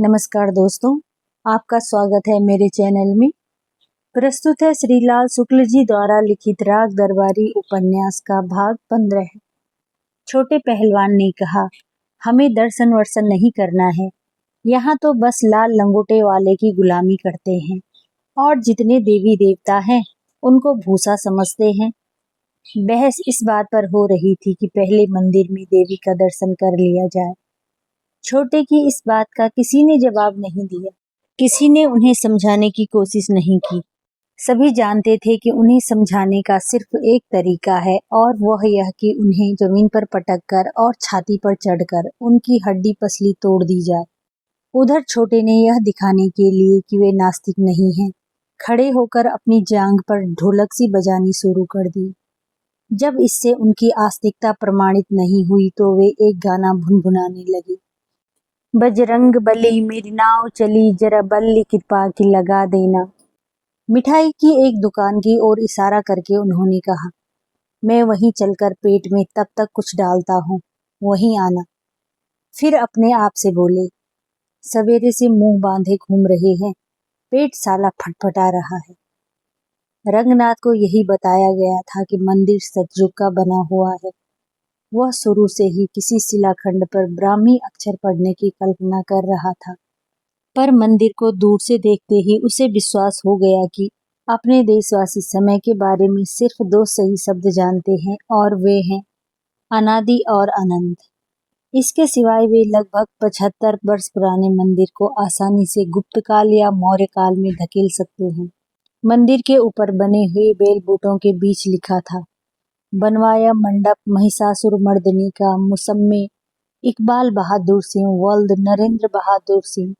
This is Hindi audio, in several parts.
नमस्कार दोस्तों, आपका स्वागत है मेरे चैनल में। प्रस्तुत है श्रीलाल शुक्ल जी द्वारा लिखित राग दरबारी उपन्यास का भाग 15। छोटे पहलवान ने कहा, हमें दर्शन वर्शन नहीं करना है, यहाँ तो बस लाल लंगोटे वाले की गुलामी करते हैं और जितने देवी देवता हैं उनको भूसा समझते हैं। बहस इस बात पर हो रही थी कि पहले मंदिर में देवी का दर्शन कर लिया जाए। छोटे की इस बात का किसी ने जवाब नहीं दिया, किसी ने उन्हें समझाने की कोशिश नहीं की। सभी जानते थे कि उन्हें समझाने का सिर्फ एक तरीका है और वह यह कि उन्हें जमीन पर पटक कर और छाती पर चढ़कर उनकी हड्डी पसली तोड़ दी जाए। उधर छोटे ने यह दिखाने के लिए कि वे नास्तिक नहीं हैं, खड़े होकर अपनी जांघ पर ढोलक सी बजानी शुरू कर दी। जब इससे उनकी आस्तिकता प्रमाणित नहीं हुई तो वे एक गाना भुनभुनाने लगे। बजरंग बली मेरी नाव चली, जरा बल्ली कृपा की लगा देना। मिठाई की एक दुकान की ओर इशारा करके उन्होंने कहा, मैं वहीं चलकर पेट में तब तक कुछ डालता हूँ, वहीं आना। फिर अपने आप से बोले, सवेरे से मुंह बांधे घूम रहे हैं, पेट साला फटफटा रहा है। रंगनाथ को यही बताया गया था कि मंदिर सतयुग का बना हुआ है। वह शुरू से ही किसी शिलाखंड पर ब्राह्मी अक्षर पढ़ने की कल्पना कर रहा था, पर मंदिर को दूर से देखते ही उसे विश्वास हो गया कि अपने देशवासी समय के बारे में सिर्फ दो सही शब्द जानते हैं और वे हैं अनादि और अनंत। इसके सिवाय वे लगभग 75 वर्ष पुराने मंदिर को आसानी से गुप्त काल या मौर्य काल में धकेल सकते हैं। मंदिर के ऊपर बने हुए बेल बूटों के बीच लिखा था, बनवाया मंडप महिषासुर मर्दनी का मुसम्मे इकबाल बहादुर सिंह वल्द नरेंद्र बहादुर सिंह,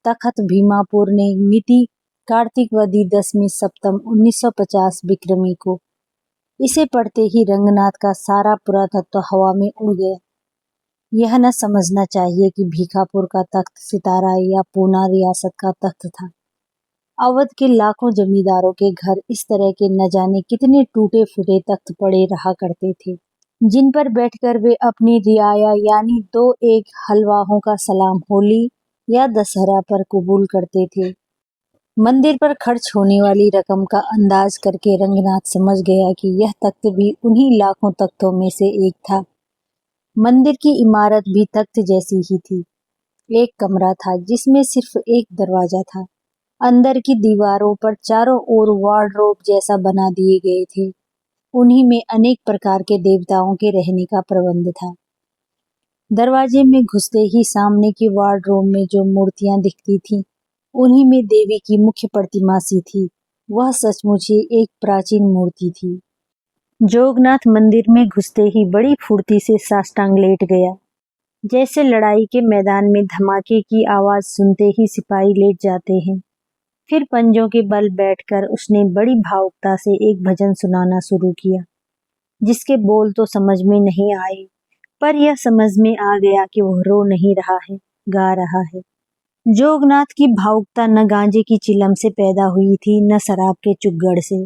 तखत भीमापुर ने मिति कार्तिक वदी 10वीं सप्तम 1950 विक्रमी को। इसे पढ़ते ही रंगनाथ का सारा पुरातत्व हवा में उड़ गया। यह न समझना चाहिए कि भीखापुर का तख्त सितारा या पूना रियासत का तख्त था। अवध के लाखों जमींदारों के घर इस तरह के न जाने कितने टूटे फूटे तख्त पड़े रहा करते थे, जिन पर बैठकर वे अपनी रियाया यानी 2-1 हलवाहों का सलाम होली या दशहरा पर कबूल करते थे। मंदिर पर खर्च होने वाली रकम का अंदाज करके रंगनाथ समझ गया कि यह तख्त भी उन्हीं लाखों तख्तों में से एक था। मंदिर की इमारत भी तख्त जैसी ही थी। एक कमरा था जिसमें सिर्फ एक दरवाजा था। अंदर की दीवारों पर चारों ओर वार्डरोब जैसा बना दिए गए थे। उन्हीं में अनेक प्रकार के देवताओं के रहने का प्रबंध था। दरवाजे में घुसते ही सामने की वार्डरोब में जो मूर्तियां दिखती थीं, उन्हीं में देवी की मुख्य प्रतिमा सी थी। वह सचमुच ही एक प्राचीन मूर्ति थी। जोगनाथ मंदिर में घुसते ही बड़ी फुर्ती से साष्टांग लेट गया। जैसे लड़ाई के मैदान में धमाके की आवाज सुनते ही सिपाही लेट जाते हैं। फिर पंजों के बल बैठकर उसने बड़ी भावुकता से एक भजन सुनाना शुरू किया, जिसके बोल तो समझ में नहीं आए, पर यह समझ में आ गया कि वह रो नहीं रहा है, गा रहा है। जोगनाथ की भावुकता न गांजे की चिलम से पैदा हुई थी, न शराब के चुग्गड़ से।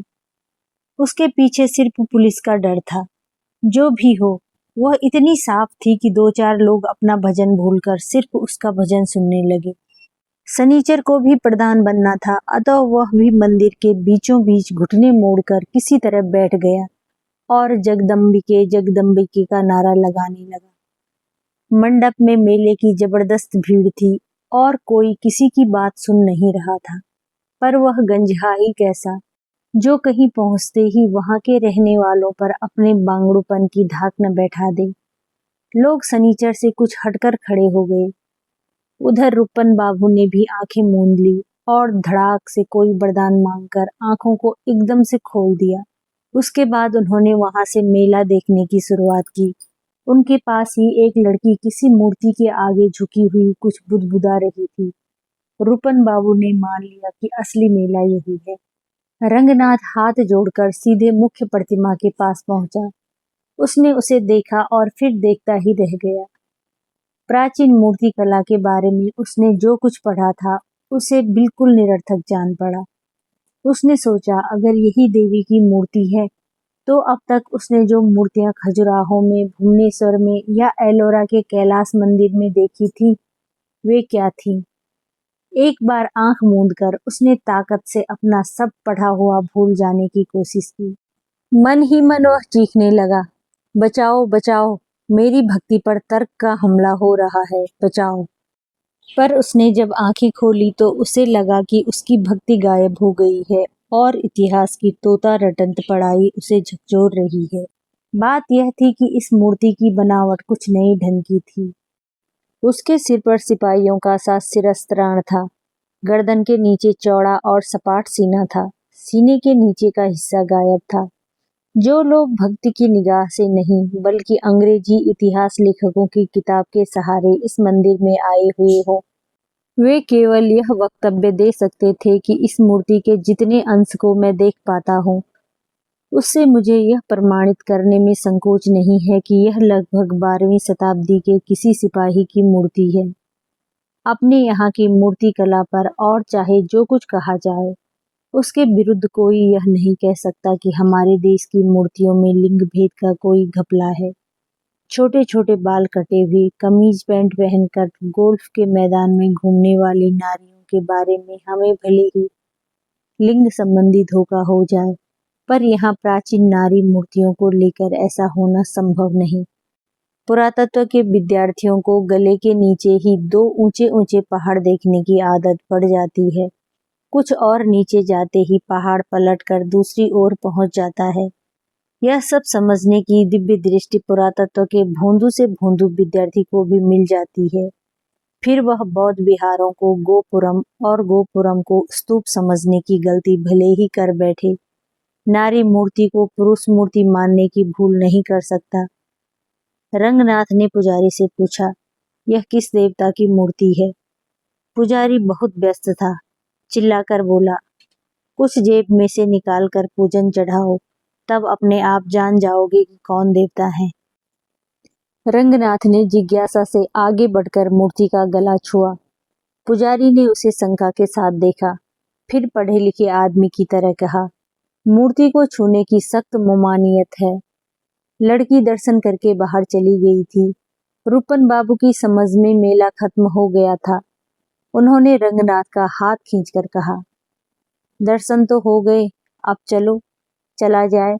उसके पीछे सिर्फ पुलिस का डर था। जो भी हो, वह इतनी साफ थी कि 2-4 लोग अपना भजन भूलकर सिर्फ उसका भजन सुनने लगे। शनिचर को भी प्रधान बनना था, अतः वह भी मंदिर के बीचों बीच घुटने मोड़कर किसी तरह बैठ गया और जगदम्बिके जगदम्बिके का नारा लगाने लगा। मंडप में मेले की जबरदस्त भीड़ थी और कोई किसी की बात सुन नहीं रहा था, पर वह गंजहा ही कैसा, जो कहीं पहुंचते ही वहां के रहने वालों पर अपने बांगड़ूपन की धाक न बैठा दे। लोग शनिचर से कुछ हटकर खड़े हो गए। उधर रुपन बाबू ने भी आंखें मूंद ली और धड़ाक से कोई वरदान मांगकर आंखों को एकदम से खोल दिया। उसके बाद उन्होंने वहां से मेला देखने की शुरुआत की। उनके पास ही एक लड़की किसी मूर्ति के आगे झुकी हुई कुछ बुदबुदा रही थी। रुपन बाबू ने मान लिया कि असली मेला यही है। रंगनाथ हाथ जोड़कर सीधे मुख्य प्रतिमा के पास पहुंचा। उसने उसे देखा और फिर देखता ही रह गया। प्राचीन मूर्ति कला के बारे में उसने जो कुछ पढ़ा था उसे बिल्कुल निरर्थक जान पड़ा। उसने सोचा, अगर यही देवी की मूर्ति है तो अब तक उसने जो मूर्तियां खजुराहो में, भुवनेश्वर में या एलोरा के कैलाश मंदिर में देखी थी, वे क्या थीं? एक बार आंख मूंदकर उसने ताकत से अपना सब पढ़ा हुआ भूल जाने की कोशिश की। मन ही मन वह चीखने लगा, बचाओ बचाओ, मेरी भक्ति पर तर्क का हमला हो रहा है, बचाओ। पर उसने जब आंखें खोली तो उसे लगा कि उसकी भक्ति गायब हो गई है और इतिहास की तोता रटंत पढ़ाई उसे झकझोर रही है। बात यह थी कि इस मूर्ति की बनावट कुछ नई ढंग की थी। उसके सिर पर सिपाहियों का सा शिरस्त्राण था। गर्दन के नीचे चौड़ा और सपाट सीना था। सीने के नीचे का हिस्सा गायब था। जो लोग भक्ति की निगाह से नहीं बल्कि अंग्रेजी इतिहास लेखकों की किताब के सहारे इस मंदिर में आए हुए हों, वे केवल यह वक्तव्य दे सकते थे कि इस मूर्ति के जितने अंश को मैं देख पाता हूँ, उससे मुझे यह प्रमाणित करने में संकोच नहीं है कि यह लगभग 12वीं शताब्दी के किसी सिपाही की मूर्ति है। अपने यहाँ की मूर्ति कला पर और चाहे जो कुछ कहा जाए, उसके विरुद्ध कोई यह नहीं कह सकता कि हमारे देश की मूर्तियों में लिंग भेद का कोई घपला है। छोटे छोटे बाल कटे हुए, कमीज पैंट पहनकर गोल्फ के मैदान में घूमने वाली नारियों के बारे में हमें भले ही लिंग संबंधी धोखा हो जाए, पर यहाँ प्राचीन नारी मूर्तियों को लेकर ऐसा होना संभव नहीं। पुरातत्व के विद्यार्थियों को गले के नीचे ही 2 ऊंचे ऊंचे पहाड़ देखने की आदत पड़ जाती है। कुछ और नीचे जाते ही पहाड़ पलटकर दूसरी ओर पहुंच जाता है। यह सब समझने की दिव्य दृष्टि पुरातत्व के भोंदू से भोंदू विद्यार्थी को भी मिल जाती है। फिर वह बौद्ध विहारों को गोपुरम और गोपुरम को स्तूप समझने की गलती भले ही कर बैठे, नारी मूर्ति को पुरुष मूर्ति मानने की भूल नहीं कर सकता। रंगनाथ ने पुजारी से पूछा, यह किस देवता की मूर्ति है? पुजारी बहुत व्यस्त था, चिल्लाकर बोला, कुछ जेब में से निकाल कर पूजन चढ़ाओ, तब अपने आप जान जाओगे कि कौन देवता है। रंगनाथ ने जिज्ञासा से आगे बढ़कर मूर्ति का गला छुआ। पुजारी ने उसे शंका के साथ देखा, फिर पढ़े लिखे आदमी की तरह कहा, मूर्ति को छूने की सख्त ममानियत है। लड़की दर्शन करके बाहर चली गई थी। रूपन बाबू की समझ में मेला खत्म हो गया था। उन्होंने रंगनाथ का हाथ खींचकर कहा, दर्शन तो हो गए, अब चलो, चला जाए।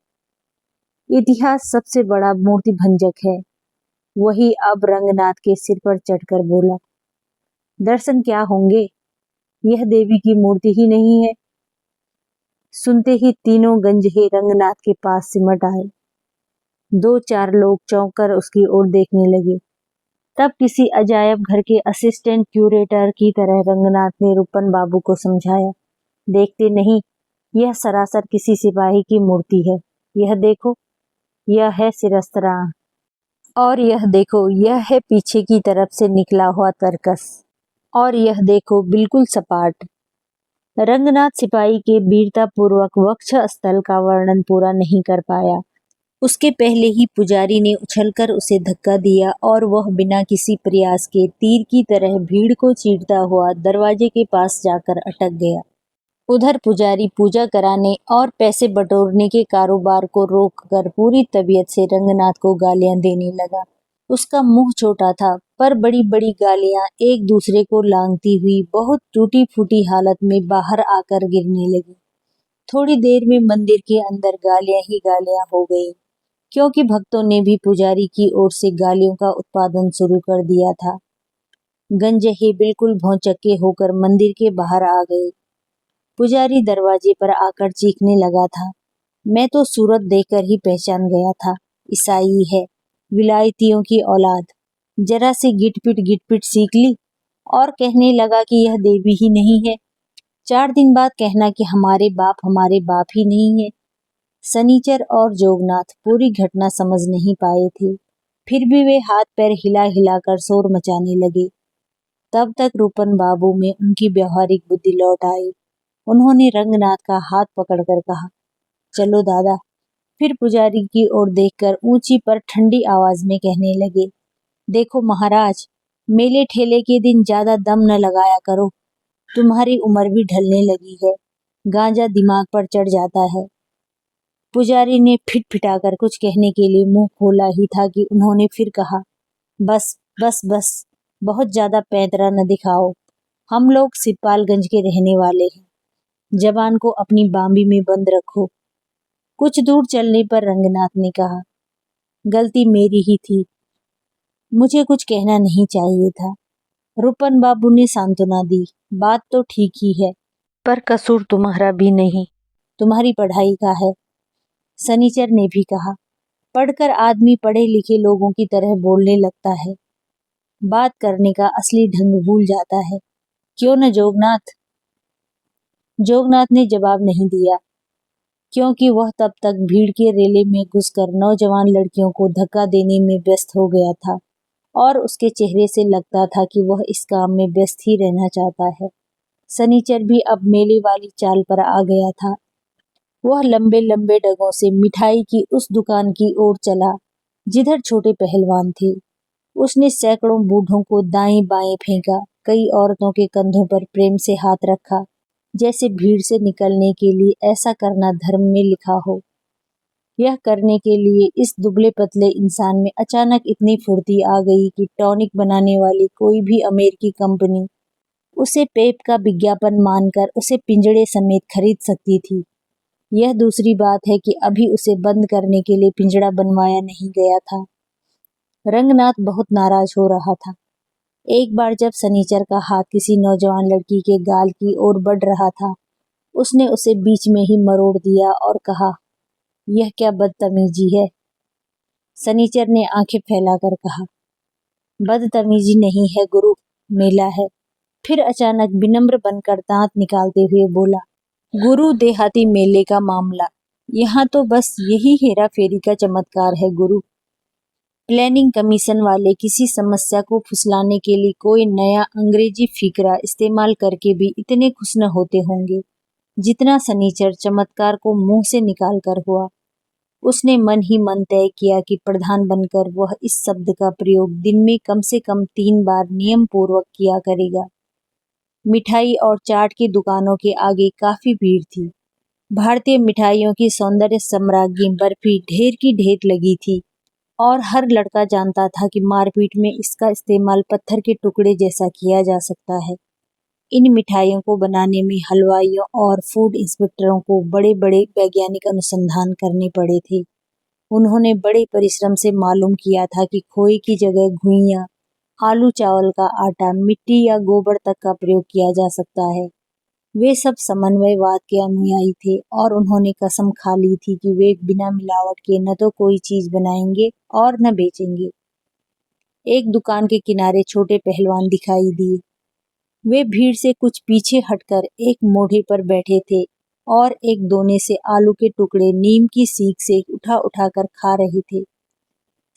इतिहास सबसे बड़ा मूर्ति भंजक है। वही अब रंगनाथ के सिर पर चढ़कर बोला, दर्शन क्या होंगे, यह देवी की मूर्ति ही नहीं है। सुनते ही तीनों गंजहे रंगनाथ के पास सिमट आए। 2-4 लोग चौंक कर उसकी ओर देखने लगे। तब किसी अजायब घर के असिस्टेंट क्यूरेटर की तरह रंगनाथ ने रूपन बाबू को समझाया, देखते नहीं, यह सरासर किसी सिपाही की मूर्ति है। यह देखो, यह है शिरस्त्राण, और यह देखो, यह है पीछे की तरफ से निकला हुआ तरकस, और यह देखो बिल्कुल सपाट। रंगनाथ सिपाही के वीरता पूर्वक वक्ष स्थल का वर्णन पूरा नहीं कर पाया। उसके पहले ही पुजारी ने उछलकर उसे धक्का दिया और वह बिना किसी प्रयास के तीर की तरह भीड़ को चीरता हुआ दरवाजे के पास जाकर अटक गया। उधर पुजारी पूजा कराने और पैसे बटोरने के कारोबार को रोककर पूरी तबीयत से रंगनाथ को गालियां देने लगा। उसका मुंह छोटा था, पर बड़ी बड़ी गालियां एक दूसरे को लांघती हुई बहुत टूटी फूटी हालत में बाहर आकर गिरने लगी। थोड़ी देर में मंदिर के अंदर गालियां ही गालियां हो गई, क्योंकि भक्तों ने भी पुजारी की ओर से गालियों का उत्पादन शुरू कर दिया था। गंजहे बिल्कुल भौचक्के होकर मंदिर के बाहर आ गए। पुजारी दरवाजे पर आकर चीखने लगा था, मैं तो सूरत देखकर ही पहचान गया था, ईसाई है, विलायतियों की औलाद। जरा सी गिटपिट सीख ली और कहने लगा कि यह देवी ही नहीं है। 4 दिन बाद कहना कि हमारे बाप ही नहीं है। सनीचर और जोगनाथ पूरी घटना समझ नहीं पाए थे, फिर भी वे हाथ पैर हिला हिलाकर शोर मचाने लगे। तब तक रूपन बाबू में उनकी व्यवहारिक बुद्धि लौट आई। उन्होंने रंगनाथ का हाथ पकड़कर कहा, चलो दादा। फिर पुजारी की ओर देखकर ऊंची पर ठंडी आवाज में कहने लगे, देखो महाराज, मेले ठेले के दिन ज्यादा दम न लगाया करो, तुम्हारी उम्र भी ढलने लगी है, गांजा दिमाग पर चढ़ जाता है। पुजारी ने फिटफिटाकर कुछ कहने के लिए मुंह खोला ही था कि उन्होंने फिर कहा, बस बस बस, बहुत ज्यादा पैंतरा न दिखाओ। हम लोग सिपालगंज के रहने वाले हैं। जवान को अपनी बांबी में बंद रखो। कुछ दूर चलने पर रंगनाथ ने कहा, गलती मेरी ही थी, मुझे कुछ कहना नहीं चाहिए था। रूपन बाबू ने सांत्वना दी, बात तो ठीक ही है, पर कसूर तुम्हारा भी नहीं, तुम्हारी पढ़ाई का है। सनीचर ने भी कहा, पढ़कर आदमी पढ़े लिखे लोगों की तरह बोलने लगता है, बात करने का असली ढंग भूल जाता है, क्यों न जोगनाथ? जोगनाथ ने जवाब नहीं दिया, क्योंकि वह तब तक भीड़ के रेले में घुसकर नौजवान लड़कियों को धक्का देने में व्यस्त हो गया था और उसके चेहरे से लगता था कि वह इस काम में व्यस्त ही रहना चाहता है। सनीचर भी अब मेले वाली चाल पर आ गया था। वह लंबे लंबे डगों से मिठाई की उस दुकान की ओर चला जिधर छोटे पहलवान थे। उसने सैकड़ों बूढ़ों को दाएं बाएं फेंका, कई औरतों के कंधों पर प्रेम से हाथ रखा, जैसे भीड़ से निकलने के लिए ऐसा करना धर्म में लिखा हो। यह करने के लिए इस दुबले पतले इंसान में अचानक इतनी फुर्ती आ गई कि टॉनिक बनाने वाली कोई भी अमेरिकी कंपनी उसे पेप का विज्ञापन मानकर उसे पिंजड़े समेत खरीद सकती थी। यह दूसरी बात है कि अभी उसे बंद करने के लिए पिंजड़ा बनवाया नहीं गया था। रंगनाथ बहुत नाराज हो रहा था। एक बार जब सनीचर का हाथ किसी नौजवान लड़की के गाल की ओर बढ़ रहा था, उसने उसे बीच में ही मरोड़ दिया और कहा, यह क्या बदतमीजी है? सनीचर ने आंखें फैलाकर कहा, बदतमीजी नहीं है गुरु, मेला है। फिर अचानक विनम्र बनकर दांत निकालते हुए बोला, गुरु देहाती मेले का मामला, यहाँ तो बस यही हेरा फेरी का चमत्कार है गुरु। प्लानिंग कमीशन वाले किसी समस्या को फुसलाने के लिए कोई नया अंग्रेजी फिकरा इस्तेमाल करके भी इतने खुश न होते होंगे जितना सनीचर चमत्कार को मुंह से निकाल कर हुआ। उसने मन ही मन तय किया कि प्रधान बनकर वह इस शब्द का प्रयोग दिन में कम से कम 3 बार नियम पूर्वक किया करेगा। मिठाई और चाट की दुकानों के आगे काफी भीड़ थी। भारतीय मिठाइयों की सौंदर्य सम्राज्ञी बर्फी ढेर की ढेर लगी थी और हर लड़का जानता था कि मारपीट में इसका इस्तेमाल पत्थर के टुकड़े जैसा किया जा सकता है। इन मिठाइयों को बनाने में हलवाइयों और फूड इंस्पेक्टरों को बड़े बड़े वैज्ञानिक अनुसंधान करने पड़े थे। उन्होंने बड़े परिश्रम से मालूम किया था कि खोए की जगह घुइयां, आलू चावल का आटा, मिट्टी या गोबर तक का प्रयोग किया जा सकता है। वे सब समन्वयवाद के अनुयायी थे और उन्होंने कसम खा ली थी कि वे बिना मिलावट के न तो कोई चीज बनाएंगे और न बेचेंगे। एक दुकान के किनारे छोटे पहलवान दिखाई दिए। वे भीड़ से कुछ पीछे हटकर एक मोढ़े पर बैठे थे और एक दोने से आलू के टुकड़े नीम की सीख से उठा उठा कर खा रहे थे।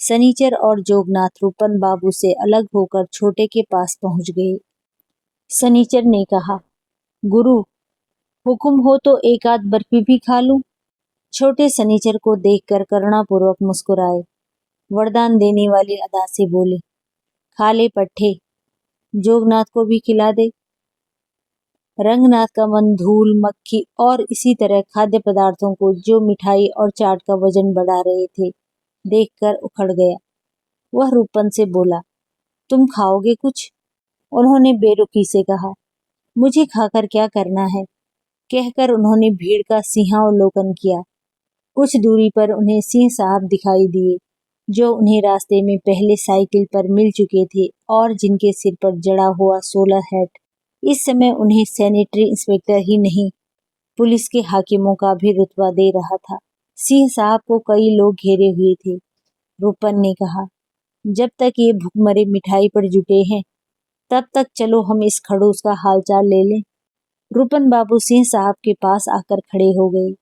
सनीचर और जोगनाथ रूपन बाबू से अलग होकर छोटे के पास पहुंच गए। सनीचर ने कहा, गुरु, हुक्म हो तो एक आध बर्फी भी खा लूं? छोटे सनीचर को देखकर करुणापूर्वक मुस्कुराए, वरदान देने वाली अदा से बोले, खा ले पट्टे, जोगनाथ को भी खिला दे। रंगनाथ का मन धूल, मक्खी और इसी तरह खाद्य पदार्थों को जो मिठाई और चाट का वजन बढ़ा रहे थे देखकर उखड़ गया। वह रूपन से बोला, तुम खाओगे कुछ? उन्होंने बेरुखी से कहा, मुझे खाकर क्या करना है? कहकर उन्होंने भीड़ का सिंहावलोकन किया। कुछ दूरी पर उन्हें सिंह साहब दिखाई दिए, जो उन्हें रास्ते में पहले साइकिल पर मिल चुके थे और जिनके सिर पर जड़ा हुआ 16 हैट इस समय उन्हें सैनिटरी इंस्पेक्टर ही नहीं, पुलिस के हाकिमों का भी रुतबा दे रहा था। सिंह साहब को कई लोग घेरे हुए थे। रूपन ने कहा, जब तक ये भूखमरे मिठाई पर जुटे हैं, तब तक चलो हम इस खड़ूस का हालचाल ले लें। रूपन बाबू सिंह साहब के पास आकर खड़े हो गए।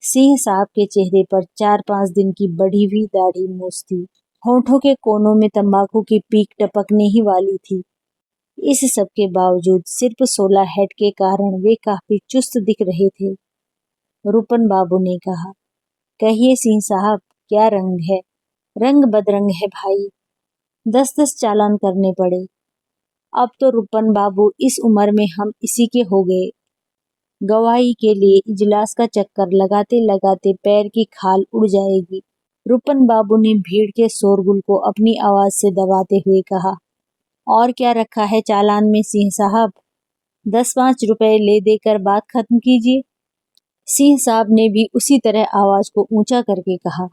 सिंह साहब के चेहरे पर 4-5 दिन की बढ़ी हुई दाढ़ी मूछ थी। होठों के कोनों में तंबाकू की पीक टपकने ही वाली थी। इस सब के बावजूद सिर्फ 16 हेड के कारण वे काफी चुस्त दिख रहे थे। रूपन बाबू ने कहा, कहिए सिंह साहब, क्या रंग है? रंग बदरंग है भाई, 10-10 चालान करने पड़े। अब तो रूपन बाबू इस उम्र में हम इसी के हो गए। गवाही के लिए इजलास का चक्कर लगाते लगाते पैर की खाल उड़ जाएगी। रूपन बाबू ने भीड़ के शोरगुल को अपनी आवाज से दबाते हुए कहा, और क्या रखा है चालान में सिंह साहब? 10-5 रुपए ले देकर बात खत्म कीजिए। सिंह साहब ने भी उसी तरह आवाज को ऊंचा करके कहा,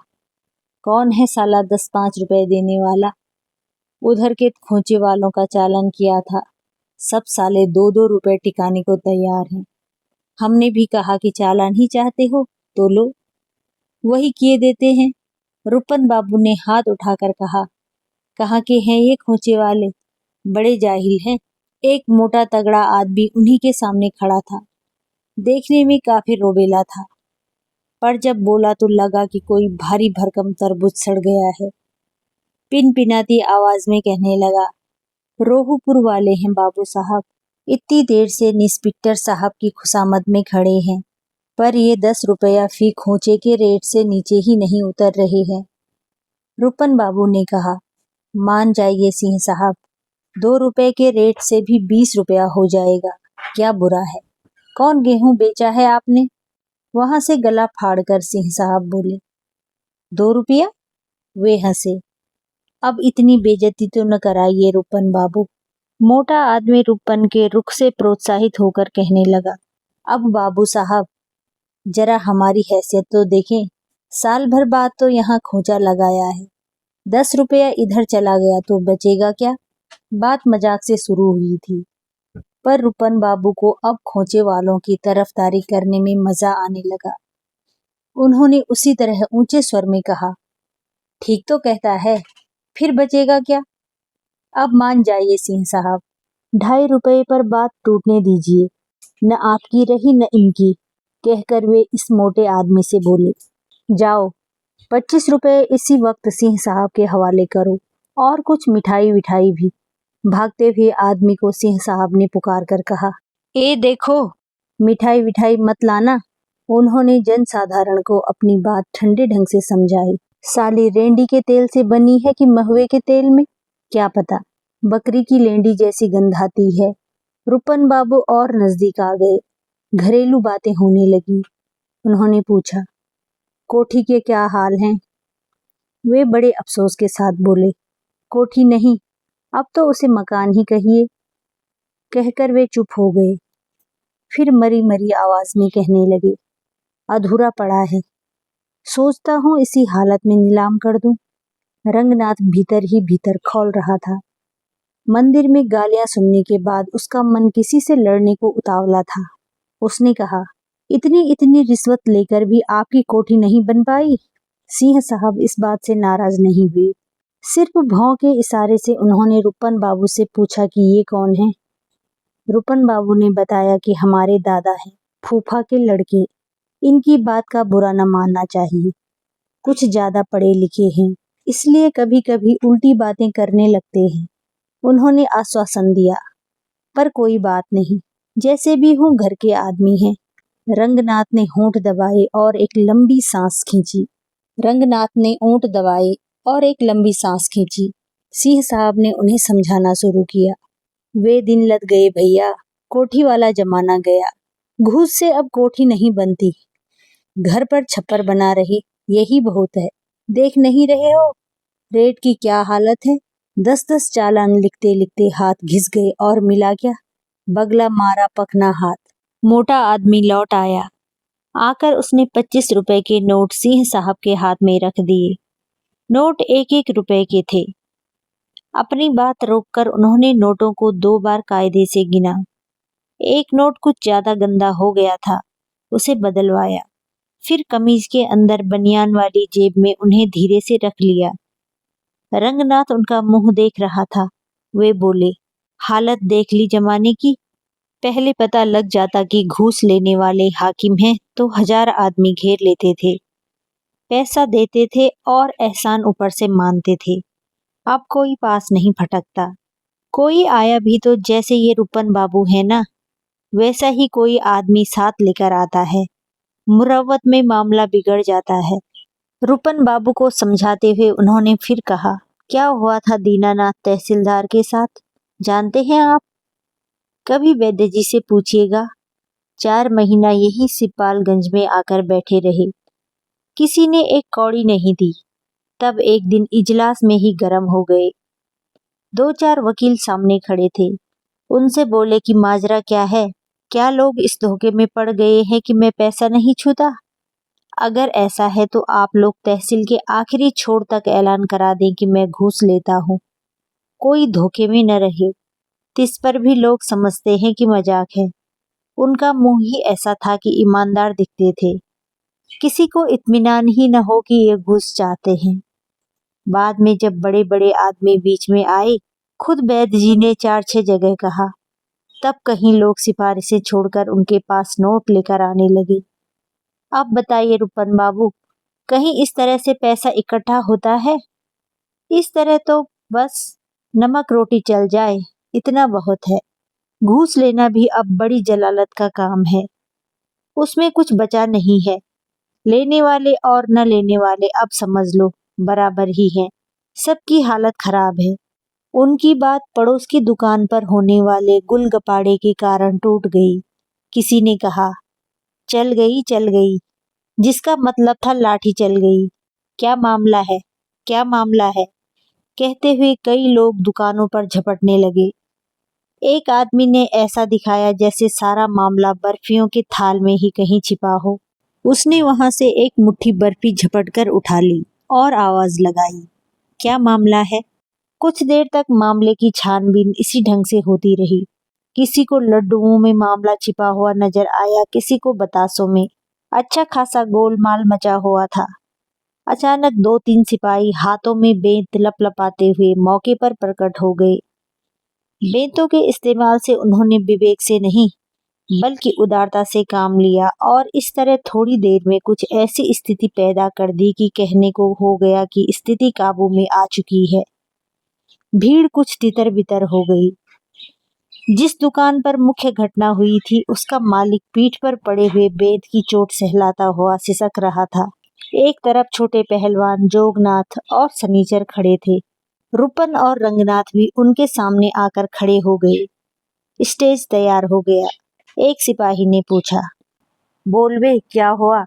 कौन है साला 10-5 रुपए देने वाला? उधर के खोचे वालों का चालान किया था, सब साले 2-2 रुपए टिकाने को तैयार हैं। हमने भी कहा कि चालान ही चाहते हो तो लो, वही किए देते हैं। रुपन बाबू ने हाथ उठाकर कहा, कहाँ के हैं ये खोचे वाले? बड़े जाहिल हैं। एक मोटा तगड़ा आदमी उन्हीं के सामने खड़ा था। देखने में काफी रोबेला था, पर जब बोला तो लगा कि कोई भारी भरकम तरबूज सड़ गया है। पिनपिनाती आवाज में कहने लगा, रोहूपुर वाले हैं बाबू साहब। इतनी देर से इंस्पेक्टर साहब की खुशामद में खड़े हैं, पर ये 10 रुपया फी खोचे के रेट से नीचे ही नहीं उतर रहे हैं। रुपन बाबू ने कहा, मान जाइए सिंह साहब, 2 रुपए के रेट से भी 20 रुपया हो जाएगा, क्या बुरा है। कौन गेहूं बेचा है आपने? वहां से गला फाड़कर सिंह साहब बोले, 2 रुपया? वे हंसे। अब इतनी बेइज्जती तो न कराइए रुपन बाबू। मोटा आदमी रुपन के रुख से प्रोत्साहित होकर कहने लगा, अब बाबू साहब जरा हमारी हैसियत तो देखें। साल भर बाद तो यहाँ खोचा लगाया है, 10 रुपया इधर चला गया तो बचेगा क्या? बात मजाक से शुरू हुई थी, पर रुपन बाबू को अब खोचे वालों की तरफदारी करने में मजा आने लगा। उन्होंने उसी तरह ऊंचे स्वर में कहा, ठीक तो कहता है, फिर बचेगा क्या? अब मान जाइए सिंह साहब, 2.5 रुपए पर बात टूटने दीजिए, न आपकी रही न इनकी। कहकर वे इस मोटे आदमी से बोले, जाओ 25 रुपए इसी वक्त सिंह साहब के हवाले करो, और कुछ मिठाई विठाई भी। भागते हुए आदमी को सिंह साहब ने पुकार कर कहा, ए देखो, मिठाई विठाई मत लाना। उन्होंने जनसाधारण को अपनी बात ठंडे ढंग से समझाई। साली रेंडी के तेल से बनी है कि महुए के तेल में, क्या पता, बकरी की लेंडी जैसी गंधाती है। रुपन बाबू और नजदीक आ गए। घरेलू बातें होने लगी। उन्होंने पूछा, कोठी के क्या हाल हैं? वे बड़े अफसोस के साथ बोले, कोठी नहीं, अब तो उसे मकान ही कहिए। कहकर वे चुप हो गए। फिर मरी मरी आवाज में कहने लगे, अधूरा पड़ा है, सोचता हूँ इसी हालत में नीलाम कर दूं। रंगनाथ भीतर ही भीतर खौल रहा था। मंदिर में गालियां सुनने के बाद उसका मन किसी से लड़ने को उतावला था। उसने कहा, इतनी इतनी रिश्वत लेकर भी आपकी कोठी नहीं बन पाई? सिंह साहब इस बात से नाराज नहीं हुए। सिर्फ भौं के इशारे से उन्होंने रुपन बाबू से पूछा कि ये कौन है। रुपन बाबू ने बताया कि हमारे दादा हैं, फूफा के लड़के। इनकी बात का बुरा न मानना चाहिए, कुछ ज्यादा पढ़े लिखे हैं, इसलिए कभी कभी उल्टी बातें करने लगते हैं। उन्होंने आश्वासन दिया, पर कोई बात नहीं, जैसे भी हूँ घर के आदमी हैं। रंगनाथ ने होंठ दबाए और एक लंबी सांस खींची। रंगनाथ ने ओंठ दबाए और एक लंबी सांस खींची। सिंह साहब ने उन्हें समझाना शुरू किया, वे दिन लद गए भैया, कोठी वाला जमाना गया। घूस से अब कोठी नहीं बनती, घर पर छप्पर बना रहे, यही बहुत है। देख नहीं रहे हो रेट की क्या हालत है? 10-10 चालान लिखते लिखते हाथ घिस गए और मिला क्या? बगला मारा पखना हाथ। मोटा आदमी लौट आया। आकर उसने 25 रुपए के नोट सिंह साहब के हाथ में रख दिए। नोट 1-1 रुपए के थे। अपनी बात रोककर उन्होंने नोटों को 2 बार कायदे से गिना। एक नोट कुछ ज्यादा गंदा हो गया था, उसे बदलवाया। फिर कमीज के अंदर बनियान वाली जेब में उन्हें धीरे से रख लिया। रंगनाथ उनका मुंह देख रहा था। वे बोले, हालत देख ली जमाने की। पहले पता लग जाता कि घूस लेने वाले हाकिम हैं तो 1000 आदमी घेर लेते थे, पैसा देते थे और एहसान ऊपर से मानते थे। अब कोई पास नहीं फटकता। कोई आया भी तो जैसे ये रुपन बाबू है ना, वैसा ही कोई आदमी साथ लेकर आता है। मुरव्वत में मामला बिगड़ जाता है। रुपन बाबू को समझाते हुए उन्होंने फिर कहा, क्या हुआ था दीनानाथ तहसीलदार के साथ, जानते हैं आप? कभी वैद्य जी से पूछिएगा। 4 महीना यही सिपालगंज में आकर बैठे रहे, किसी ने एक कौड़ी नहीं दी। तब एक दिन इजलास में ही गर्म हो गए। 2-4 वकील सामने खड़े थे। उनसे बोले कि माजरा क्या है, क्या लोग इस धोखे में पड़ गए हैं कि मैं पैसा नहीं छूता? अगर ऐसा है तो आप लोग तहसील के आखिरी छोर तक ऐलान करा दें कि मैं घूस लेता हूँ, कोई धोखे में न रहे। इस पर भी लोग समझते हैं कि मजाक है। उनका मुंह ही ऐसा था कि ईमानदार दिखते थे, किसी को इत्मीनान ही न हो कि ये घूस चाहते हैं। बाद में जब बड़े बड़े आदमी बीच में आए, खुद वैद्य जी ने 4-6 जगह कहा, तब कहीं लोग सिफारिशें छोड़कर उनके पास नोट लेकर आने लगे। अब बताइए रूपन बाबू, कहीं इस तरह से पैसा इकट्ठा होता है? इस तरह तो बस नमक रोटी चल जाए, इतना बहुत है। घूस लेना भी अब बड़ी जलालत का काम है, उसमें कुछ बचा नहीं है। लेने वाले और न लेने वाले अब समझ लो बराबर ही हैं, सबकी हालत खराब है। उनकी बात पड़ोस की दुकान पर होने वाले गुलगपाड़े के कारण टूट गई। किसी ने कहा, चल गई, जिसका मतलब था लाठी चल गई। क्या मामला है, क्या मामला है, कहते हुए कई लोग दुकानों पर झपटने लगे। एक आदमी ने ऐसा दिखाया जैसे सारा मामला बर्फियों के थाल में ही कहीं छिपा हो। उसने वहां से एक मुट्ठी बर्फी झपटकर उठा ली और आवाज लगाई, क्या मामला है? कुछ देर तक मामले की छानबीन इसी ढंग से होती रही। किसी को लड्डुओं में मामला छिपा हुआ नजर आया, किसी को बतासों में। अच्छा खासा गोलमाल मचा हुआ था। अचानक 2-3 सिपाही हाथों में बेंत लपलपाते हुए मौके पर प्रकट हो गए। बेंतों के इस्तेमाल से उन्होंने विवेक से नहीं बल्कि उदारता से काम लिया और इस तरह थोड़ी देर में कुछ ऐसी स्थिति पैदा कर दी कि कहने को हो गया कि स्थिति काबू में आ चुकी है। भीड़ कुछ तितर बितर हो गई। जिस दुकान पर मुख्य घटना हुई थी उसका मालिक पीठ पर पड़े हुए बेंत की चोट सहलाता हुआ सिसक रहा था। एक तरफ छोटे पहलवान जोगनाथ और सनीचर खड़े थे। रूपन और रंगनाथ भी उनके सामने आकर खड़े हो गए। स्टेज तैयार हो गया। एक सिपाही ने पूछा, बोल बे, क्या हुआ?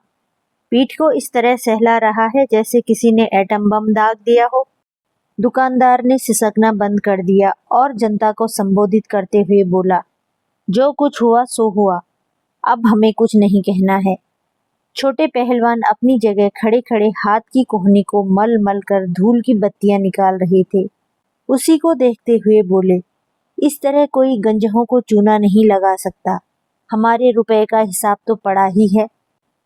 पीठ को इस तरह सहला रहा है जैसे किसी ने एटम बम दाग दिया हो। दुकानदार ने सिसकना बंद कर दिया और जनता को संबोधित करते हुए बोला, जो कुछ हुआ सो हुआ, अब हमें कुछ नहीं कहना है। छोटे पहलवान अपनी जगह खड़े खड़े हाथ की कोहनी को मल मल कर धूल की बत्तियां निकाल रहे थे। उसी को देखते हुए बोले, इस तरह कोई गंजहों को चूना नहीं लगा सकता। हमारे रुपए का हिसाब तो पड़ा ही है।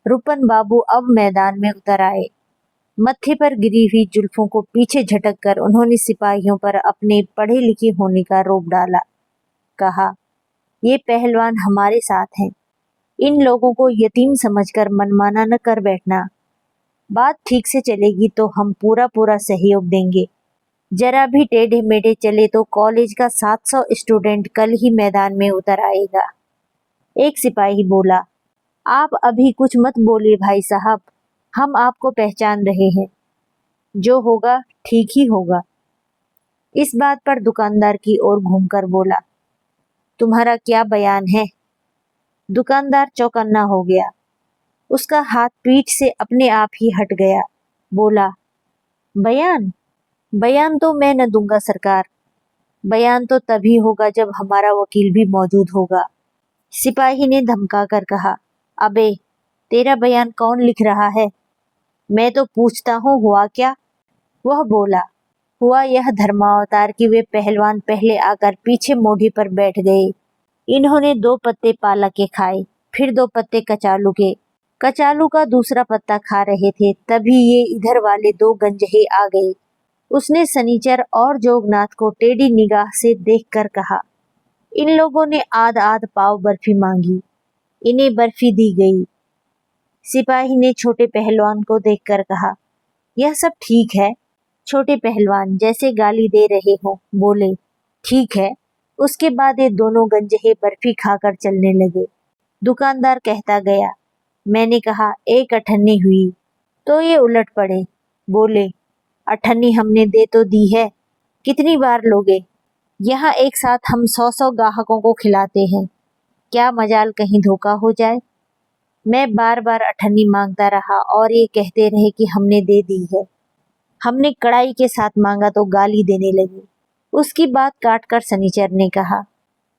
रूपन बाबू अब मैदान में उतर आए। मत्थे पर गिरी हुई जुल्फों को पीछे झटक कर उन्होंने सिपाहियों पर अपने पढ़े लिखे होने का रोब डाला। कहा, ये पहलवान हमारे साथ हैं। इन लोगों को यतीम समझकर मनमाना न कर बैठना। बात ठीक से चलेगी तो हम पूरा पूरा सहयोग देंगे। जरा भी टेढ़े मेढ़े चले तो कॉलेज का 700 स्टूडेंट कल ही मैदान में उतर आएगा। एक सिपाही बोला, आप अभी कुछ मत बोलिए भाई साहब, हम आपको पहचान रहे हैं। जो होगा ठीक ही होगा। इस बात पर दुकानदार की ओर घूमकर बोला, तुम्हारा क्या बयान है? दुकानदार चौकन्ना हो गया। उसका हाथ पीठ से अपने आप ही हट गया। बोला, बयान? बयान तो मैं न दूंगा सरकार। बयान तो तभी होगा जब हमारा वकील भी मौजूद होगा। सिपाही ने धमका कर कहा, अबे, तेरा बयान कौन लिख रहा है? मैं तो पूछता हूँ, हुआ क्या? वह बोला, हुआ यह धर्मावतार कि वे पहलवान पहले आकर पीछे मोढ़े पर बैठ गए। इन्होंने 2 पत्ते पालक के खाए, फिर 2 पत्ते कचालू के। कचालू का दूसरा पत्ता खा रहे थे, तभी ये इधर वाले 2 गंजहे आ गए। उसने सनीचर और जोगनाथ को टेढ़ी निगाह से देखकर कहा, इन लोगों ने आध आध पाव बर्फी मांगी, इन्हें बर्फी दी गई। सिपाही ने छोटे पहलवान को देखकर कहा, यह सब ठीक है। छोटे पहलवान जैसे गाली दे रहे हो बोले, ठीक है। उसके बाद ये दोनों गंजहे बर्फी खाकर चलने लगे। दुकानदार कहता गया, मैंने कहा 1 अठन्नी हुई, तो ये उलट पड़े। बोले, अठन्नी हमने दे तो दी है, कितनी बार लोगे? यहाँ एक साथ हम 100-100 ग्राहकों को खिलाते हैं, क्या मजाल कहीं धोखा हो जाए। मैं बार बार अठन्नी मांगता रहा और ये कहते रहे कि हमने दे दी है। हमने कड़ाई के साथ मांगा तो गाली देने लगे। उसकी बात काटकर सनीचर ने कहा,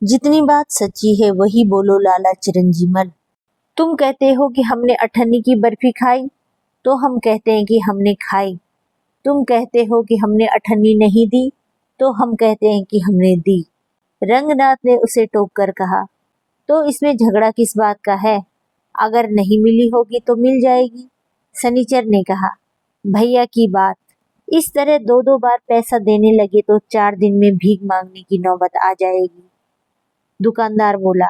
जितनी बात सच्ची है वही बोलो लाला चिरंजीमल। तुम कहते हो कि हमने अठन्नी की बर्फी खाई, तो हम कहते हैं कि हमने खाई। तुम कहते हो कि हमने अठन्नी नहीं दी, तो हम कहते हैं कि हमने दी। रंगनाथ ने उसे टोक कर कहा, तो इसमें झगड़ा किस बात का है? अगर नहीं मिली होगी तो मिल जाएगी। सनीचर ने कहा, भैया की बात। इस तरह दो दो बार पैसा देने लगे तो 4 दिन में भीख मांगने की नौबत आ जाएगी। दुकानदार बोला,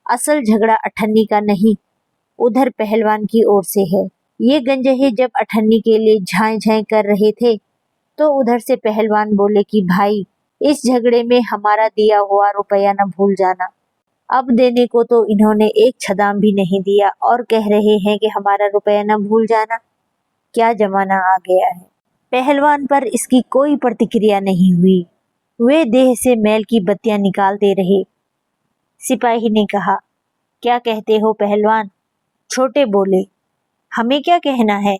असल झगड़ा अठन्नी का नहीं, उधर पहलवान की ओर से है। ये गंजहे जब अठन्नी के लिए झाए झाए कर रहे थे तो उधर से पहलवान बोले कि भाई, इस झगड़े में हमारा दिया हुआ रुपया न भूल जाना। अब देने को तो इन्होंने एक छदाम भी नहीं दिया और कह रहे हैं कि हमारा रुपया न भूल जाना। क्या जमाना आ गया है। पहलवान पर इसकी कोई प्रतिक्रिया नहीं हुई। वे देह से मैल की बत्तियां निकालते रहे। सिपाही ने कहा, क्या कहते हो पहलवान? छोटे बोले, हमें क्या कहना है,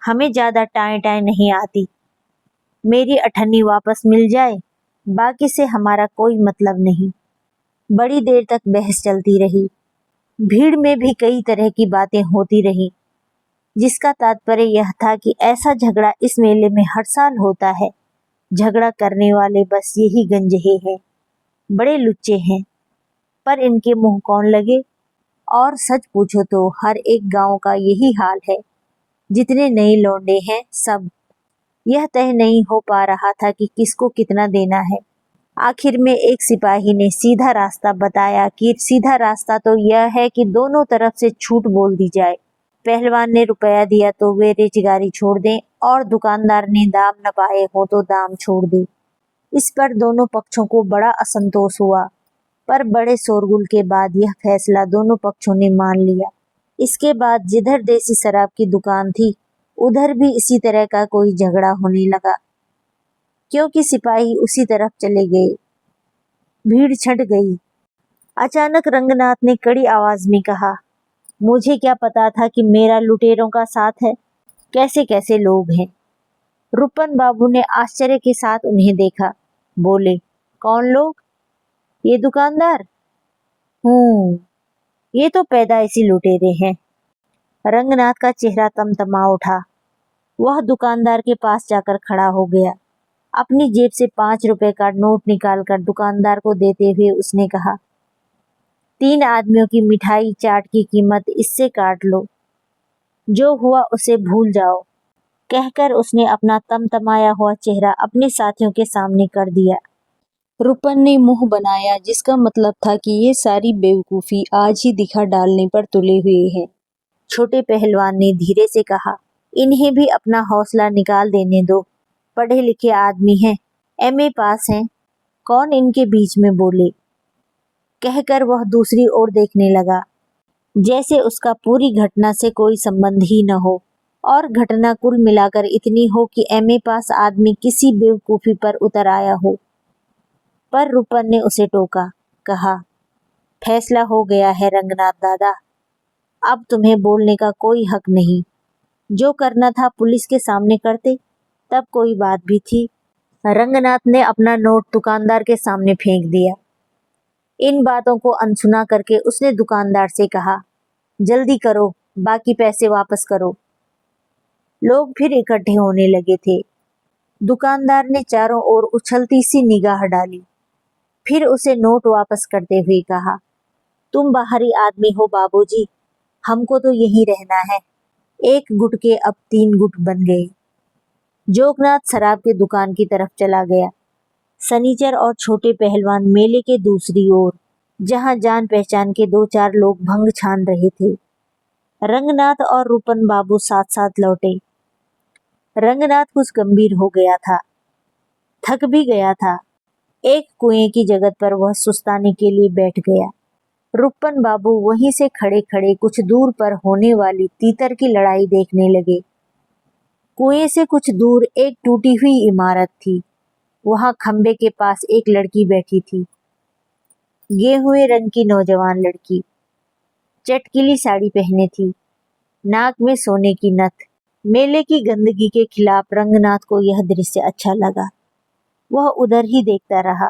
हमें ज्यादा टाएं टाएं नहीं आती। मेरी अठन्नी वापस मिल जाए, बाकी से हमारा कोई मतलब नहीं। बड़ी देर तक बहस चलती रही। भीड़ में भी कई तरह की बातें होती रही, जिसका तात्पर्य यह था कि ऐसा झगड़ा इस मेले में हर साल होता है। झगड़ा करने वाले बस यही गंजहे हैं, बड़े लुच्चे हैं, पर इनके मुंह कौन लगे। और सच पूछो तो हर एक गांव का यही हाल है। जितने नए लौंडे हैं सब। यह तय नहीं हो पा रहा था कि किसको कितना देना है। आखिर में एक सिपाही ने सीधा रास्ता बताया कि सीधा रास्ता तो यह है कि दोनों तरफ से छूट बोल दी जाए। पहलवान ने रुपया दिया तो वे रेजगारी छोड़ दें और दुकानदार ने दाम न पाए हो तो दाम छोड़ दे। इस पर दोनों पक्षों को बड़ा असंतोष हुआ, पर बड़े शोरगुल के बाद यह फैसला दोनों पक्षों ने मान लिया। इसके बाद जिधर देसी शराब की दुकान थी उधर भी इसी तरह का कोई झगड़ा होने लगा, क्योंकि सिपाही उसी तरफ चले गए। भीड़ छट गई। अचानक रंगनाथ ने कड़ी आवाज में कहा, मुझे क्या पता था कि मेरा लुटेरों का साथ है। कैसे कैसे लोग हैं। रुपन बाबू ने आश्चर्य के साथ उन्हें देखा। बोले, कौन लोग? ये दुकानदार? ये तो पैदाइशी लुटेरे हैं। रंगनाथ का चेहरा तमतमा उठा। वह दुकानदार के पास जाकर खड़ा हो गया। अपनी जेब से 5 रुपए का नोट निकालकर दुकानदार को देते हुए उसने कहा, 3 आदमियों की मिठाई चाट की कीमत इससे काट लो, जो हुआ उसे भूल जाओ। कहकर उसने अपना तमतमाया हुआ चेहरा अपने साथियों के सामने कर दिया। रुपन ने मुंह बनाया, जिसका मतलब था कि ये सारी बेवकूफी आज ही दिखा डालने पर तुले हुए हैं। छोटे पहलवान ने धीरे से कहा, इन्हें भी अपना हौसला निकाल देने दो। पढ़े लिखे आदमी हैं, एमए पास हैं, कौन इनके बीच में बोले। कहकर वह दूसरी ओर देखने लगा, जैसे उसका पूरी घटना से कोई संबंध ही न हो और घटना कुल मिलाकर इतनी हो कि एमए पास आदमी किसी बेवकूफी पर उतर आया हो। पर रुपन ने उसे टोका, कहा, फैसला हो गया है रंगनाथ दादा, अब तुम्हें बोलने का कोई हक नहीं। जो करना था पुलिस के सामने करते, तब कोई बात भी थी। रंगनाथ ने अपना नोट दुकानदार के सामने फेंक दिया। इन बातों को अनसुना करके उसने दुकानदार से कहा, जल्दी करो, बाकी पैसे वापस करो। लोग फिर इकट्ठे होने लगे थे। दुकानदार ने चारों ओर उछलती सी निगाह डाली, फिर उसे नोट वापस करते हुए कहा, तुम बाहरी आदमी हो बाबूजी, हमको तो यहीं रहना है। एक गुट के अब 3 गुट बन गए। जोगनाथ शराब की दुकान की तरफ चला गया। सनीचर और छोटे पहलवान मेले के दूसरी ओर, जहां जान पहचान के 2-4 लोग भंग छान रहे थे। रंगनाथ और रुपन बाबू साथ साथ लौटे। रंगनाथ कुछ गंभीर हो गया था, थक भी गया था। एक कुएं की जगह पर वह सुस्ताने के लिए बैठ गया। रुपन बाबू वहीं से खड़े खड़े कुछ दूर पर होने वाली तीतर की लड़ाई देखने लगे। कुएं से कुछ दूर एक टूटी हुई इमारत थी। वहां खंबे के पास एक लड़की बैठी थी, गेहुए रंग की नौजवान लड़की। चटकीली साड़ी पहने थी, नाक में सोने की नथ। मेले की गंदगी के खिलाफ रंगनाथ को यह दृश्य अच्छा लगा। वह उधर ही देखता रहा।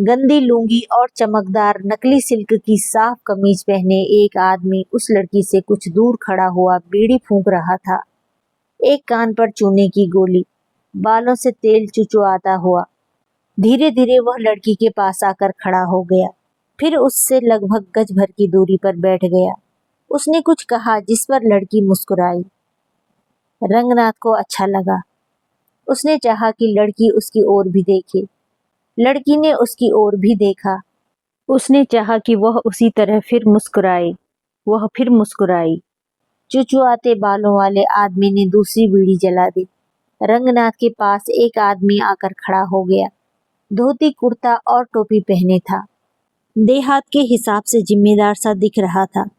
गंदी लुंगी और चमकदार नकली सिल्क की साफ कमीज पहने एक आदमी उस लड़की से कुछ दूर खड़ा हुआ बीड़ी फूंक रहा था। एक कान पर चूने की गोली, बालों से तेल चुचुआता हुआ। धीरे धीरे वह लड़की के पास आकर खड़ा हो गया, फिर उससे लगभग गज भर की दूरी पर बैठ गया। उसने कुछ कहा जिस पर लड़की मुस्कुराई। रंगनाथ को अच्छा लगा। उसने चाहा कि लड़की उसकी ओर भी देखे। लड़की ने उसकी ओर भी देखा। उसने चाहा कि वह उसी तरह फिर मुस्कुराए। वह फिर मुस्कुराई। चुचुआते बालों वाले आदमी ने दूसरी बीड़ी जला दी। रंगनाथ के पास एक आदमी आकर खड़ा हो गया। धोती कुर्ता और टोपी पहने था। देहात के हिसाब से जिम्मेदार सा दिख रहा था।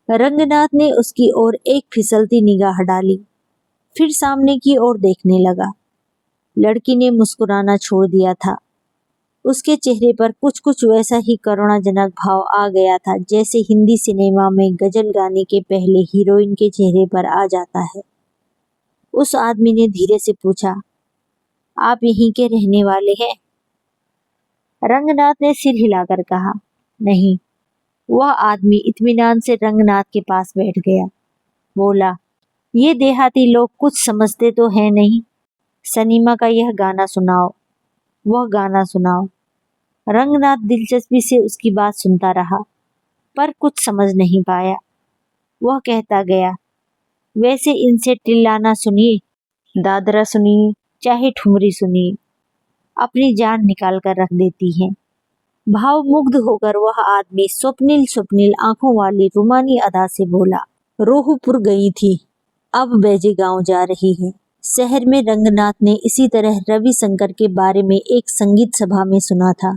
रंगनाथ ने उसकी ओर एक फिसलती निगाह डाली, फिर सामने की ओर देखने लगा। लड़की ने मुस्कुराना छोड़ दिया था। उसके चेहरे पर कुछ कुछ वैसा ही करुणाजनक भाव आ गया था जैसे हिंदी सिनेमा में गजल गाने के पहले हीरोइन के चेहरे पर आ जाता है। उस आदमी ने धीरे से पूछा, आप यहीं के रहने वाले हैं? रंगनाथ ने सिर हिलाकर कहा, नहीं। वह आदमी इत्मीनान से रंगनाथ के पास बैठ गया। बोला, ये देहाती लोग कुछ समझते तो है नहीं। सनीमा का यह गाना सुनाओ, वह गाना सुनाओ। रंगनाथ दिलचस्पी से उसकी बात सुनता रहा, पर कुछ समझ नहीं पाया। वह कहता गया, वैसे इनसे टिल्लाना सुनिए, दादरा सुनिए, चाहे ठुमरी सुनिए, अपनी जान निकाल कर रख देती हैं। भावमुग्ध होकर वह आदमी स्वप्निल स्वप्निल आंखों वाली रुमानी अदा से बोला, रोहूपुर गई थी, अब बैजे गांव जा रही है। शहर में रंगनाथ ने इसी तरह रविशंकर के बारे में एक संगीत सभा में सुना था।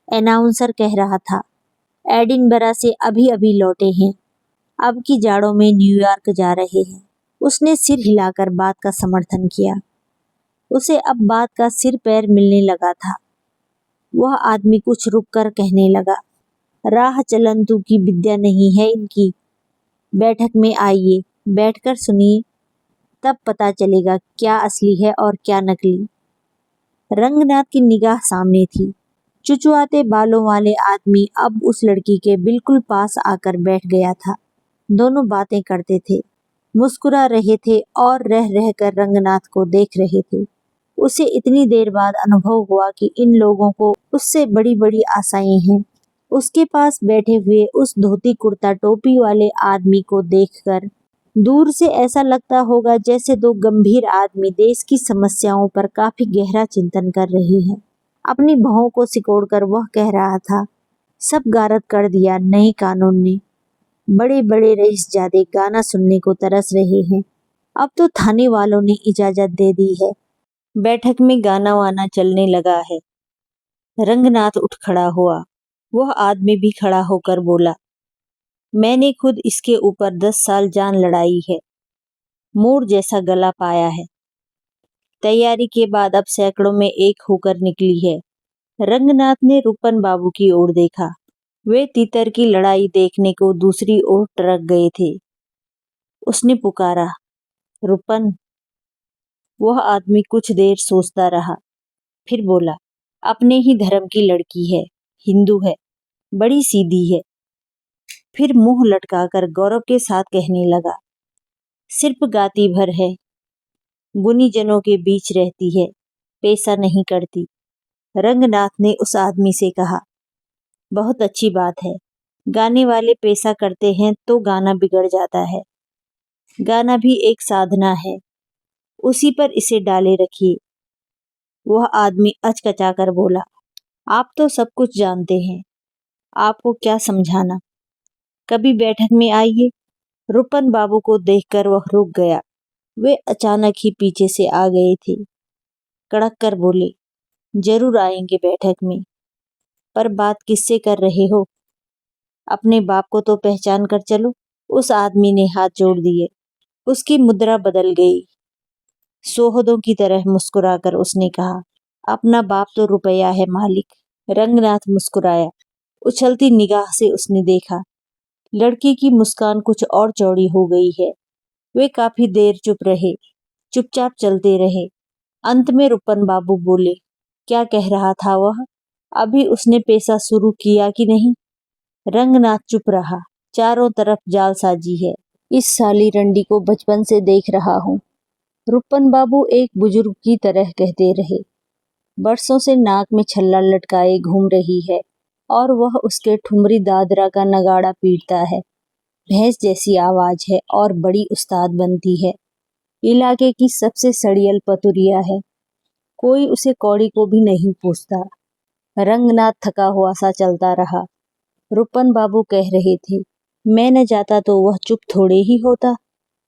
अनाउंसर कह रहा था, एडिनबरा से अभी अभी लौटे हैं, अब की जाड़ों में न्यूयॉर्क जा रहे हैं। उसने सिर हिलाकर बात का समर्थन किया। उसे अब बात का सिर पैर मिलने लगा था। वह आदमी कुछ रुक कर कहने लगा, राह चलंतु की विद्या नहीं है इनकी। बैठक में आइए, बैठकर सुनिए, तब पता चलेगा क्या असली है और क्या नकली। रंगनाथ की निगाह सामने थी। चुचुआते बालों वाले आदमी अब उस लड़की के बिल्कुल पास आकर बैठ गया था। दोनों बातें करते थे, मुस्कुरा रहे थे और रह रहकर रंगनाथ को देख रहे थे। उसे इतनी देर बाद अनुभव हुआ कि इन लोगों को उससे बड़ी बड़ी आशाएं हैं। उसके पास बैठे हुए उस धोती कुर्ता टोपी वाले आदमी को देखकर दूर से ऐसा लगता होगा जैसे दो गंभीर आदमी देश की समस्याओं पर काफी गहरा चिंतन कर रहे हैं। अपनी भौं को सिकोड़कर वह कह रहा था, सब गारद कर दिया नए कानून ने। बड़े बड़े रईसजादे गाना सुनने को तरस रहे हैं। अब तो थाने वालों ने इजाजत दे दी है, बैठक में गाना वाना चलने लगा है। रंगनाथ उठ खड़ा हुआ। वह आदमी भी खड़ा होकर बोला, मैंने खुद इसके ऊपर 10 साल जान लड़ाई है, मोर जैसा गला पाया है। तैयारी के बाद अब सैकड़ों में एक होकर निकली है। रंगनाथ ने रूपन बाबू की ओर देखा। वे तीतर की लड़ाई देखने को दूसरी ओर टरक गए थे। उसने पुकारा, रूपन। वह आदमी कुछ देर सोचता रहा, फिर बोला, अपने ही धर्म की लड़की है, हिंदू है, बड़ी सीधी है। फिर मुंह लटकाकर गौरव के साथ कहने लगा, सिर्फ गाती भर है, गुनीजनों के बीच रहती है, पेशा नहीं करती। रंगनाथ ने उस आदमी से कहा, बहुत अच्छी बात है, गाने वाले पेशा करते हैं तो गाना बिगड़ जाता है। गाना भी एक साधना है, उसी पर इसे डाले रखिए। वह आदमी अचकचाकर बोला, आप तो सब कुछ जानते हैं, आपको क्या समझाना। कभी बैठक में आइए। रूपन बाबू को देखकर वह रुक गया। वे अचानक ही पीछे से आ गए थे। कड़क कर बोले, जरूर आएंगे बैठक में, पर बात किससे कर रहे हो? अपने बाप को तो पहचान कर चलो। उस आदमी ने हाथ जोड़ दिए। उसकी मुद्रा बदल गई। सोहदों की तरह मुस्कुराकर उसने कहा, अपना बाप तो रुपया है मालिक। रंगनाथ मुस्कुराया। उछलती निगाह से उसने देखा, लड़की की मुस्कान कुछ और चौड़ी हो गई है। वे काफी देर चुप रहे, चुपचाप चलते रहे। अंत में रूपन बाबू बोले, क्या कह रहा था वह? अभी उसने पेशा शुरू किया कि नहीं? रंगनाथ चुप रहा। चारों तरफ जालसाजी है। इस साली रंडी को बचपन से देख रहा हूँ, रुपन बाबू एक बुजुर्ग की तरह कहते रहे। बरसों से नाक में छल्ला लटकाए घूम रही है और वह उसके ठुमरी दादरा का नगाड़ा पीटता है। भैंस जैसी आवाज है और बड़ी उस्ताद बनती है। इलाके की सबसे सड़ियल पतुरिया है। कोई उसे कौड़ी को भी नहीं पूछता। रंगनाथ थका हुआ सा चलता रहा। रुपन बाबू कह रहे थे, मैं न जाता तो वह चुप थोड़े ही होता।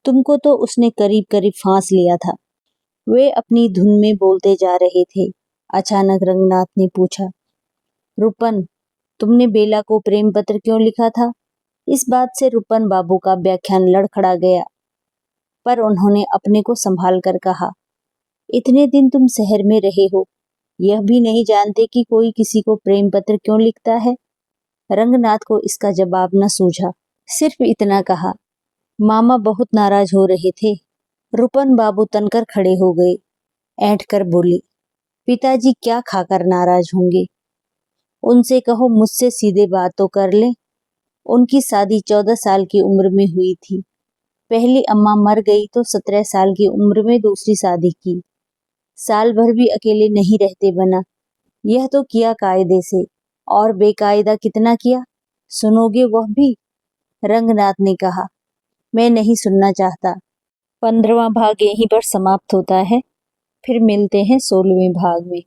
तुमको तो उसने करीब करीब फांस लिया था। वे अपनी धुन में बोलते जा रहे थे। अचानक रंगनाथ ने पूछा, रुपन, तुमने बेला को प्रेम पत्र क्यों लिखा था? इस बात से रुपन बाबू का व्याख्यान लड़खड़ा गया, पर उन्होंने अपने को संभाल कर कहा, इतने दिन तुम शहर में रहे हो, यह भी नहीं जानते कि कोई किसी को प्रेम पत्र क्यों लिखता है? रंगनाथ को इसका जवाब न सूझा, सिर्फ इतना कहा, मामा बहुत नाराज हो रहे थे। रुपन बाबू तनकर खड़े हो गए। ऐंठ कर बोले, पिताजी क्या खाकर नाराज होंगे? उनसे कहो मुझसे सीधे बात तो कर लें। उनकी शादी 14 साल की उम्र में हुई थी। पहली अम्मा मर गई तो 17 साल की उम्र में दूसरी शादी की। साल भर भी अकेले नहीं रहते बना। यह तो किया कायदे से, और बेकायदा कितना किया, सुनोगे वह भी? रंगनाथ ने कहा, मैं नहीं सुनना चाहता। 15वां भाग यहीं पर समाप्त होता है। फिर मिलते हैं 16वें भाग में।